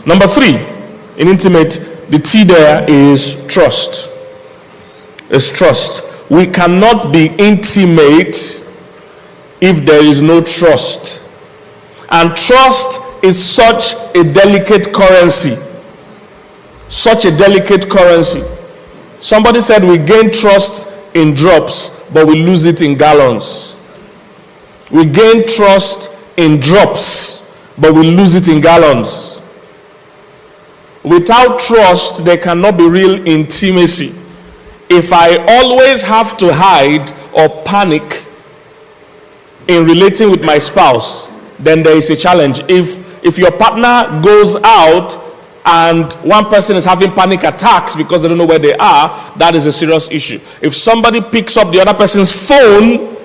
Number 3, in intimate, the T there is trust. It's trust. We cannot be intimate if there is no trust. And trust is such a delicate currency. Such a delicate currency. Somebody said we gain trust in drops, but we lose it in gallons. We gain trust in drops, but we lose it in gallons. Without trust, there cannot be real intimacy. If I always have to hide or panic in relating with my spouse, then there is a challenge. If your partner goes out and one person is having panic attacks because they don't know where they are, that is a serious issue. If somebody picks up the other person's phone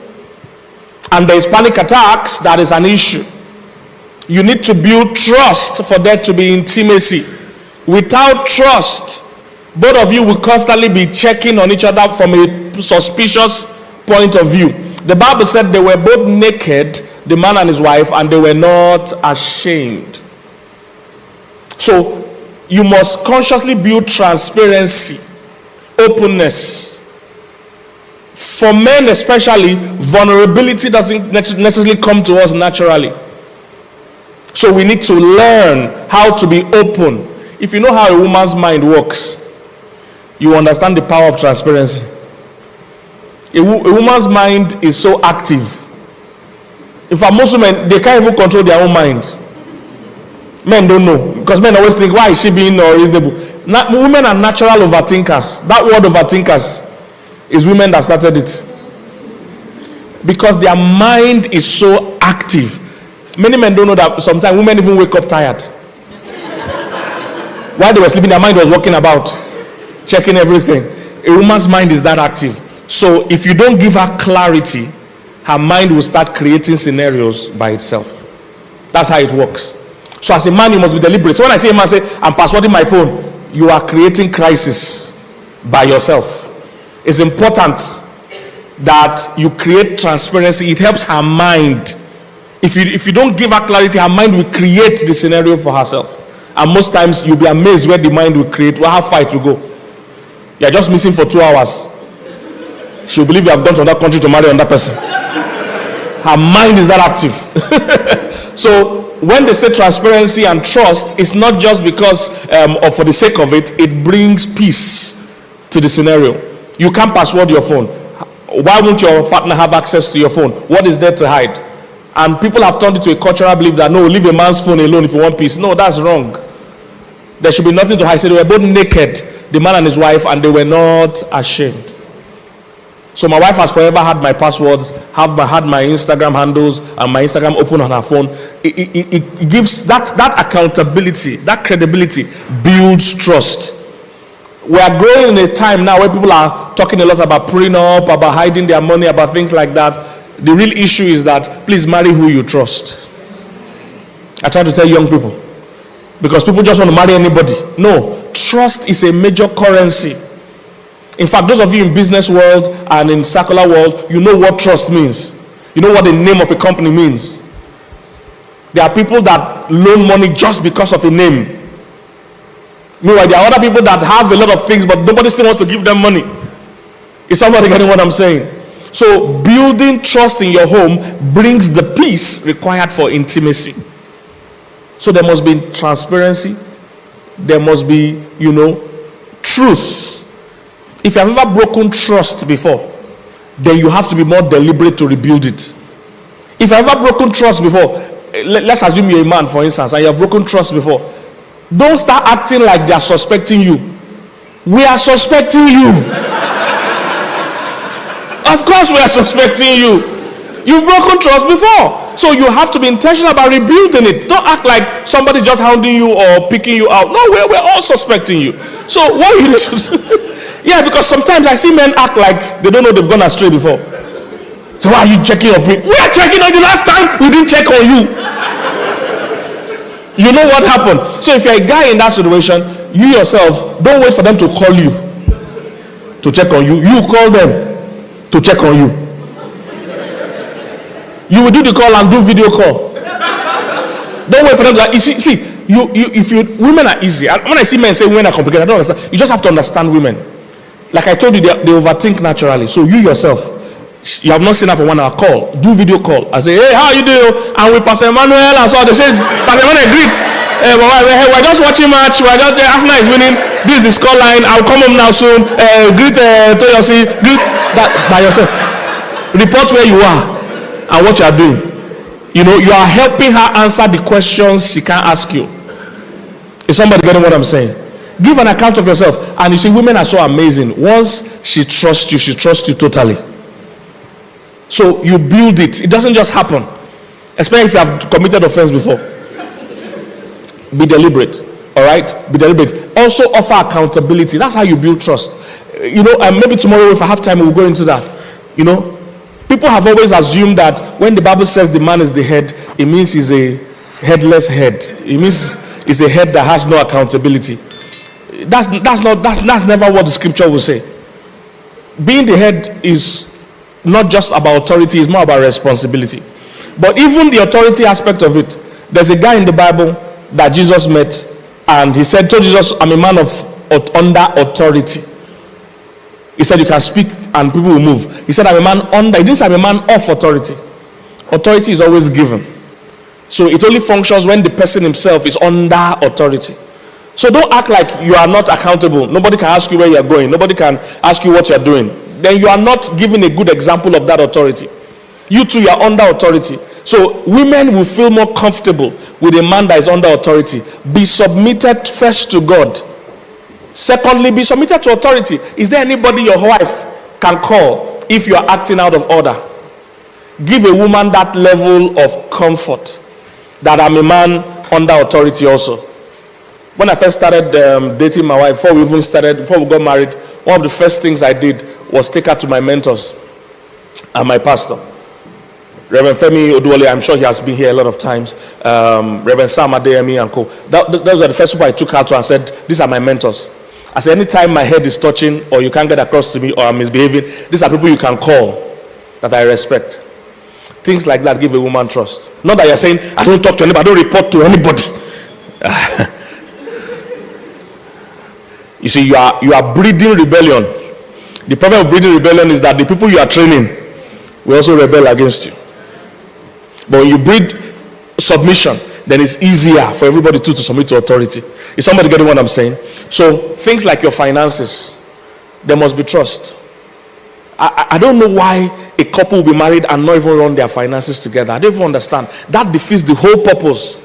and there is panic attacks, that is an issue. You need to build trust for there to be intimacy. Without trust, both of you will constantly be checking on each other from a suspicious point of view. The Bible said they were both naked, the man and his wife, and they were not ashamed. So you must consciously build transparency, openness. For men especially, vulnerability doesn't necessarily come to us naturally. So we need to learn how to be open. If you know how a woman's mind works, you understand the power of transparency. A woman's mind is so active. In fact, most women, they can't even control their own mind. Men don't know, because men always think, why is she being unreasonable? Women are natural overthinkers. That word overthinkers is women that started it. Because their mind is so active. Many men don't know that sometimes women even wake up tired. While they were sleeping, their mind was walking about, checking everything. A woman's mind is that active. So if you don't give her clarity, her mind will start creating scenarios by itself. That's how it works. So as a man, you must be deliberate. So when I see a man say, I'm passwording my phone, you are creating crisis by yourself. It's important that you create transparency. It helps her mind. If you don't give her clarity, her mind will create the scenario for herself. And most times you'll be amazed where the mind will create, how far it will go. You're just missing for 2 hours. She'll believe you have gone to another country to marry another person. Her mind is that active. So when they say transparency and trust, it's not just because or for the sake of it, it brings peace to the scenario. You can't password your phone. Why won't your partner have access to your phone? What is there to hide? And people have turned it to a cultural belief that no, leave a man's phone alone if you want peace. No, that's wrong. There should be nothing to hide. So they were both naked, the man and his wife, and they were not ashamed. So my wife has forever had my passwords, had my Instagram handles, and my Instagram open on her phone. It gives that accountability, that credibility builds trust. We are growing in a time now where people are talking a lot about prenup, about hiding their money, about things like that. The real issue is that please marry who you trust. I try to tell young people, because people just want to marry anybody. No, trust is a major currency. In fact, those of you in business world and in secular world, you know what trust means. You know what the name of a company means. There are people that loan money just because of a name. Meanwhile, there are other people that have a lot of things, but nobody still wants to give them money. Is somebody getting what I'm saying? So building trust in your home brings the peace required for intimacy. So there must be transparency. There must be, truth. If you have ever broken trust before, then you have to be more deliberate to rebuild it. If you have ever broken trust before, let's assume you're a man, for instance, and you have broken trust before, don't start acting like they are suspecting you. We are suspecting you. Of course we are suspecting you. You've broken trust before. So you have to be intentional about rebuilding it. Don't act like somebody just hounding you or picking you out. No, we're all suspecting you. So what you need to do? Yeah, because sometimes I see men act like they don't know they've gone astray before. So why are you checking on me? We are checking on you. Last time we didn't check on you. You know what happened? So if you're a guy in that situation, you yourself, don't wait for them to call you to check on you. You call them to check on you. You will do the call and do video call. Don't wait for them to, see, women are easy. And when I see men say women are complicated, I don't understand. You just have to understand women. Like I told you, they overthink naturally. So you yourself, you have not seen her for 1 hour, call, do video call. I say, hey, how you doing? And with Pastor Emmanuel and so on. They say, Pastor Emmanuel, greet. We're just watching match. We're just Arsenal is winning. This is score line. I'll come home now soon. Greet Toyosi. Greet that by yourself. Report where you are and what you are doing. You know, you are helping her answer the questions she can't ask you. Is somebody getting what I'm saying? Give an account of yourself. And you see, women are so amazing. Once she trusts you totally. So you build it. It doesn't just happen. Especially if you have committed offense before. Be deliberate. All right? Be deliberate. Also offer accountability. That's how you build trust. You know, and maybe tomorrow if I have time we'll go into that. You know, people have always assumed that when the Bible says the man is the head, it means he's a headless head. It means it's a head that has no accountability. That's never what the scripture will say. Being the head is not just about authority, it's more about responsibility. But even the authority aspect of it, there's a guy in the Bible that Jesus met, and he said, told Jesus, I'm a man under authority. He said, you can speak and people will move. He said, I'm a man under. He didn't say I'm a man of authority. Authority is always given. So it only functions when the person himself is under authority. So don't act like you are not accountable. Nobody can ask you where you're going. Nobody can ask you what you're doing. Then you are not giving a good example of that authority. You too, you are under authority. So women will feel more comfortable with a man that is under authority. Be submitted first to God. Secondly, be submitted to authority. Is there anybody your wife can call if you are acting out of order? Give a woman that level of comfort that I'm a man under authority also. When I first started dating my wife, before we got married, one of the first things I did was take her to my mentors and my pastor. Reverend Femi Oduwole, I'm sure he has been here a lot of times. Reverend Sam Adeyemi and co. Those were the first people I took her to and said, these are my mentors. I said, anytime my head is touching or you can't get across to me or I'm misbehaving, these are people you can call that I respect. Things like that give a woman trust. Not that you're saying, I don't talk to anybody, I don't report to anybody. You see, you are breeding rebellion. The problem of breeding rebellion is that the people you are training will also rebel against you. But when you breed submission, then it's easier for everybody to submit to authority. Is somebody getting what I'm saying? So things like your finances, there must be trust. I don't know why a couple will be married and not even run their finances together. I don't even understand. That defeats the whole purpose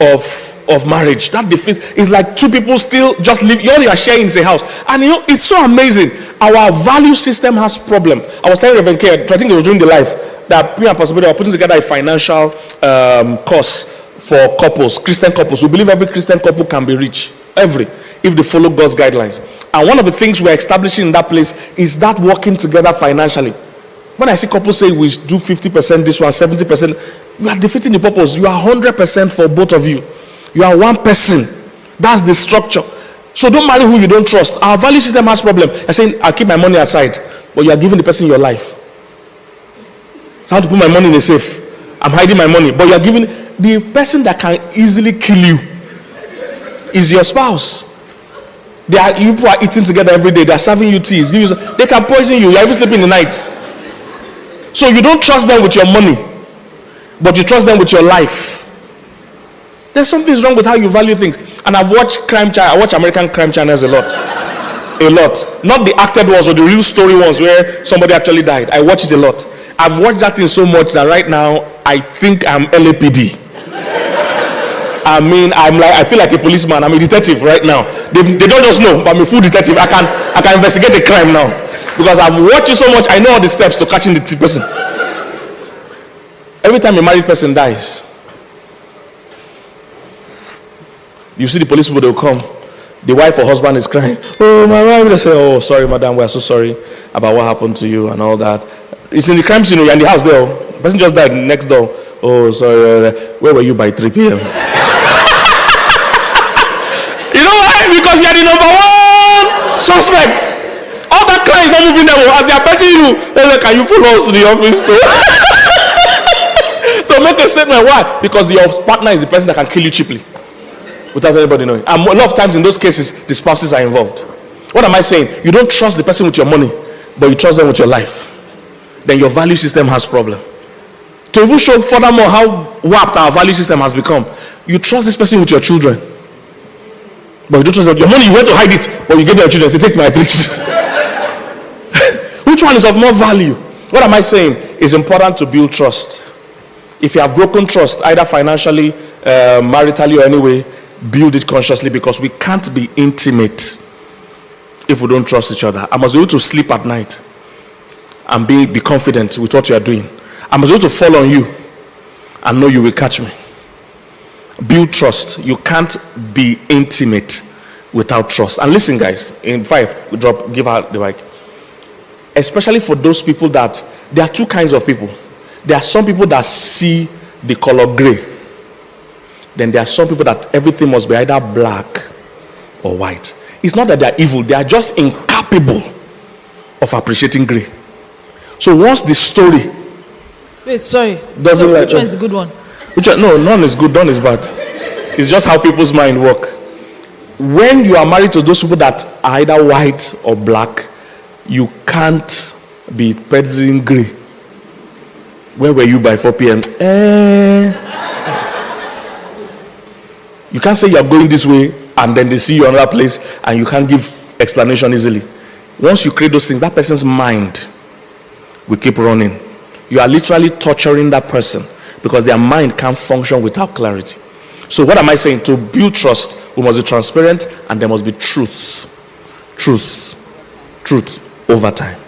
of marriage. That defeats. It's like two people still just live. You all are sharing in the house, and you know it's so amazing. Our value system has problem. I was telling Reverend K, I think it was during the life, that we and possibility are putting together a financial course for couples, Christian couples. We believe every Christian couple can be rich, if they follow God's guidelines. And one of the things we're establishing in that place is that working together financially. When I see couples say we do 50% this one, 70%, you are defeating the purpose. You are 100% for both of you. You are one person. That's the structure. So don't marry who you don't trust. Our value system has problem. I'm saying I'll keep my money aside, but you are giving the person your life. So I have to put my money in a safe. I'm hiding my money, but you are giving the person that can easily kill you is your spouse. You people are eating together every day. They are serving you teas. They can poison you. You are even sleeping in the night. So you don't trust them with your money, but you trust them with your life. There's something wrong with how you value things. And I've watched I watch American crime channels a lot. A lot. Not the acted ones or the real story ones where somebody actually died. I watch it a lot. I've watched that thing so much that right now I think I'm LAPD. I mean, I feel like a policeman. I'm a detective right now. They don't just know, but I'm a full detective. I can investigate a crime now. Because I've watched it so much, I know all the steps to catching the person. Every time a married person dies, you see the police people, they'll come. The wife or husband is crying. Oh, my wife. They say, oh, sorry, madam, we are so sorry about what happened to you and all that. It's in the crime scene, you're in the house there. The person just died next door. Oh, sorry, where were you by 3 p.m.? You know why? Because you're the number one suspect. All that client is not moving them. As they are petting you, they're like, can you follow us to the office to make a statement? Why? Because your partner is the person that can kill you cheaply. without anybody knowing. And a lot of times in those cases, the spouses are involved. What am I saying? You don't trust the person with your money, but you trust them with your life. Then your value system has problem. To even show furthermore how warped our value system has become, you trust this person with your children, but you don't trust them. Your money, you went to hide it, but you give your children, say, take my 3 pictures. Which one is of more value? What am I saying? It's important to build trust. If you have broken trust, either financially, maritally, or anyway, build it consciously, because we can't be intimate if we don't trust each other. I must be able to sleep at night and be confident with what you are doing. I must be able to fall on you and know you will catch me. Build trust. You can't be intimate without trust. And listen, guys, in 5, give her the mic. Especially for those people that, there are 2 kinds of people. There are some people that see the color gray. Then there are some people that everything must be either black or white. It's not that they are evil, they are just incapable of appreciating gray. So once the story doesn't which one is the good one? No, none is good, none is bad. It's just how people's mind work. When you are married to those people that are either white or black, you can't be peddling gray. Where were you by 4 p.m.? You can't say you're going this way and then they see you another place and you can't give explanation easily. Once you create those things, that person's mind will keep running. You are literally torturing that person because their mind can't function without clarity. So what am I saying? To build trust, we must be transparent and there must be truth over time.